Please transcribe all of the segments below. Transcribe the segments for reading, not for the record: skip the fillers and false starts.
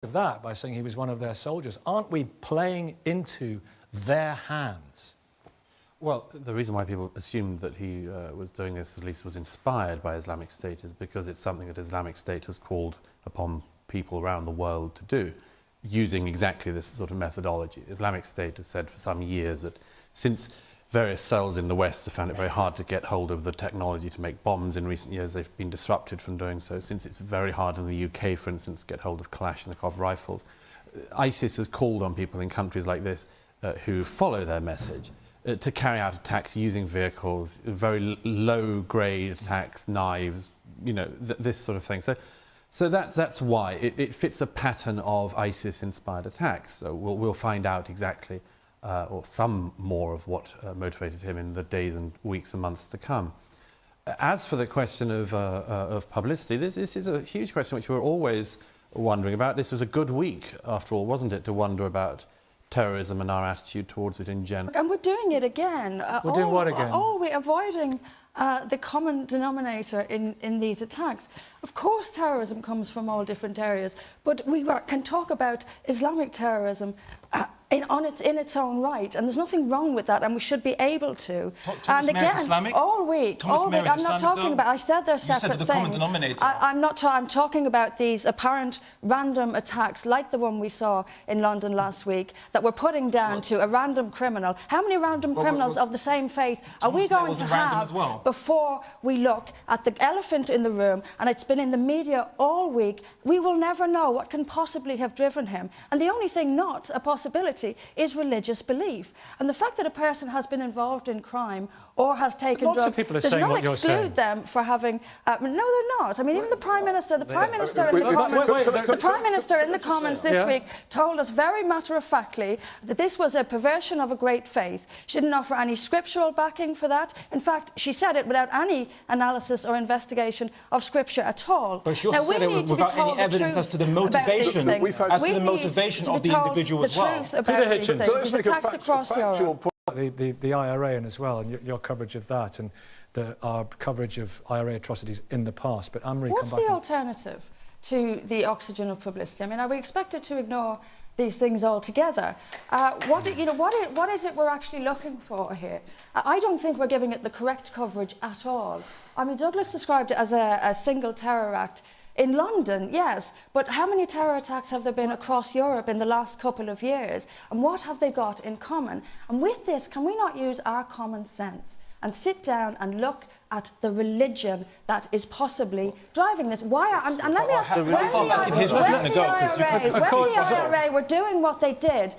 of that by saying he was one of their soldiers. Aren't we playing into their hands? Well, the reason why people assumed that he was doing this, at least was inspired by Islamic State, is because it's something that Islamic State has called upon people around the world to do, using exactly this sort of methodology. Islamic State has said for some years that since various cells in the West have found it very hard to get hold of the technology to make bombs in recent years, they've been disrupted from doing so. Since it's very hard in the UK, for instance, to get hold of Kalashnikov rifles, ISIS has called on people in countries like this who follow their message to carry out attacks using vehicles, very low-grade attacks, knives, you know, this sort of thing. So that's why it fits a pattern of ISIS-inspired attacks. So we'll find out exactly, or some more of what motivated him in the days and weeks and months to come. As for the question of publicity, this is a huge question which we're always wondering about. This was a good week, after all, wasn't it, to wonder about terrorism and our attitude towards it in general. And we're doing it again. We're doing what again? We're avoiding the common denominator in these attacks. Of course, terrorism comes from all different areas, but we can talk about Islamic terrorism in its own right, and there's nothing wrong with that, and we should be able to. Thomas and again, Islamic? all week, I'm not talking about. I said they're separate things. You said the things. common denominator. I'm talking about these apparent random attacks, like the one we saw in London last week, that we're putting down to a random criminal. How many random criminals of the same faith are we going to have before we look at the elephant in the room? And it's been in the media all week. We will never know what can possibly have driven him. And the only thing not a possibility is religious belief. And the fact that a person has been involved in crime or has taken drugs does not exclude them for having... no, they're not. I mean, even the Prime Minister, the Prime Minister in the Commons this week told us very matter-of-factly that this was a perversion of a great faith. She didn't offer any scriptural backing for that. In fact, she said it without any analysis or investigation of Scripture at all. But she also said it without any evidence as to the motivation, of the individual as well. Peter Hitchens. There's attacks across Europe. The IRA and as well, and your coverage of that, and our coverage of IRA atrocities in the past. But Anne-Marie, what's the alternative to the oxygen of publicity? I mean, are we expected to ignore these things altogether? What is it we're actually looking for here? I don't think we're giving it the correct coverage at all. I mean, Douglas described it as a single terror act. In London, yes, but how many terror attacks have there been across Europe in the last couple of years? And what have they got in common? And with this, can we not use our common sense and sit down and look at the religion that is possibly driving this? Why are, and let me ask, when the IRA were doing what they did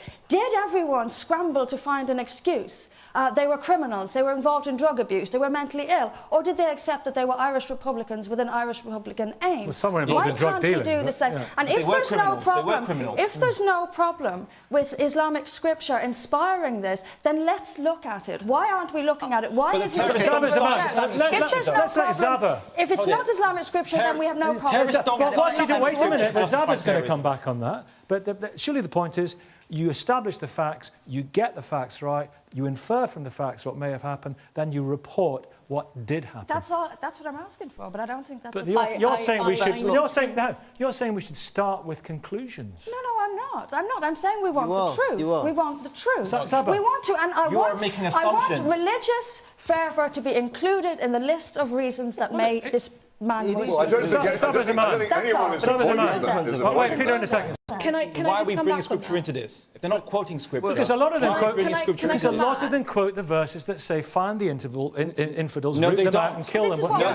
everyone scramble to find an excuse? They were criminals, they were involved in drug abuse, they were mentally ill, or did they accept that they were Irish Republicans with an Irish Republican aim? Well, some were involved in drug dealing. Why can't we do the same? Yeah. And if there's no problem with Islamic scripture inspiring this, then let's look at it. Why aren't we looking at it? Why is it? If it's not Islamic scripture, then we have no problem. Wait a minute, Zaba's going to come back on that. But surely the point is, you establish the facts, you get the facts right, you infer from the facts what may have happened, then you report what did happen. That's what I'm asking for, but I don't think that's. But you're saying we should start with conclusions. No, I'm not. I'm saying we want the truth. We want the truth. We want to, and I want religious fervour to be included in the list of reasons that made this man. I don't think anyone is supporting that. Wait, Peter, in a second. Why are we bringing scripture into this? If they're not quoting scripture, because a lot of them quote the verses that say, "Find the infidels, root them out, and kill them." I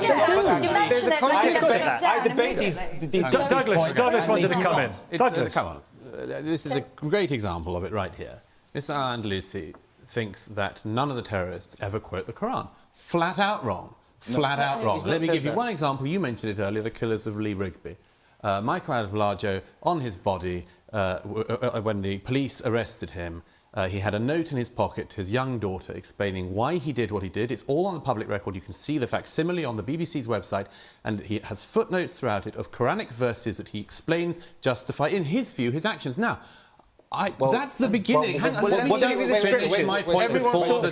debate these. Douglas wanted to come in. Douglas, come on. This is a great example of it right here. Mr. Al-Andalusi thinks that none of the terrorists ever quote the Quran. Flat out wrong. Flat out wrong. Let me give you one example. You mentioned it earlier, the killers of Lee Rigby. Michael Adelajo, on his body, when the police arrested him, he had a note in his pocket to his young daughter explaining why he did what he did. It's all on the public record. You can see the facsimile on the BBC's website, and he has footnotes throughout it of Quranic verses that he explains justify, in his view, his actions. Now, that's the beginning. Let me finish my point before the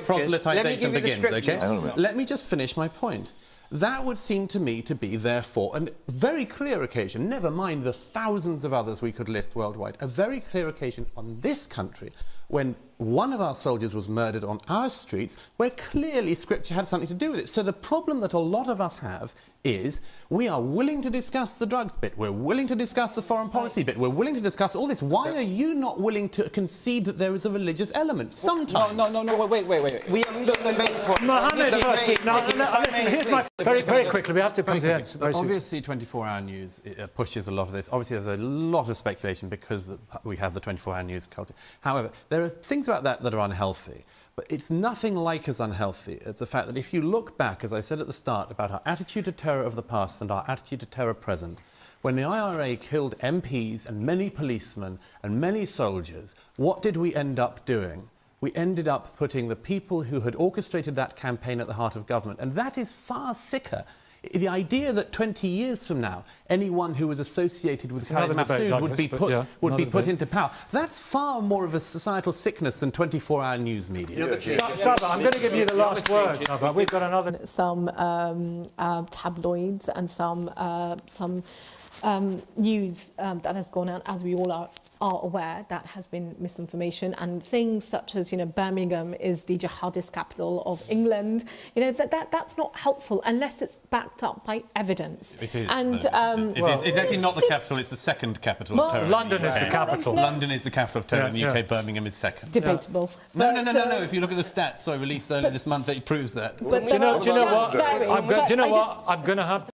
proselytization begins, okay? Let me just finish my point. That would seem to me to be, therefore, a very clear occasion, never mind the thousands of others we could list worldwide, a very clear occasion on this country when one of our soldiers was murdered on our streets, where clearly Scripture had something to do with it. So the problem that a lot of us have is we are willing to discuss the drugs bit, we're willing to discuss the foreign policy bit, we're willing to discuss all this. Why are you not willing to concede that there is a religious element? Sometimes. No, wait. We are missing the main point. Mohammed first. Now, listen, here's my... Very quickly, we have to come to the end. Obviously, 24-hour news pushes a lot of this. Obviously, there's a lot of speculation because we have the 24-hour news culture. However, there are things about that are unhealthy. But it's nothing like as unhealthy as the fact that if you look back, as I said at the start, about our attitude to terror of the past and our attitude to terror present, when the IRA killed MPs and many policemen and many soldiers, what did we end up doing? We ended up putting the people who had orchestrated that campaign at the heart of government. And that is far sicker. The idea that 20 years from now, anyone who was associated with Khalid Massoud would be put into power, that's far more of a societal sickness than 24-hour news media. Saba, I'm going to give you the last word, Saba. We've got another... Some tabloids and some news that has gone out, as we all are aware, that has been misinformation, and things such as, Birmingham is the jihadist capital of England. That's not helpful unless it's backed up by evidence. It is. And it's actually not the capital; it's the second capital of terror. London is the capital. London is the capital of terror in the UK. Birmingham is second. Debatable. No. If you look at the stats, released earlier this month, it proves that. Do you know what? I'm going to have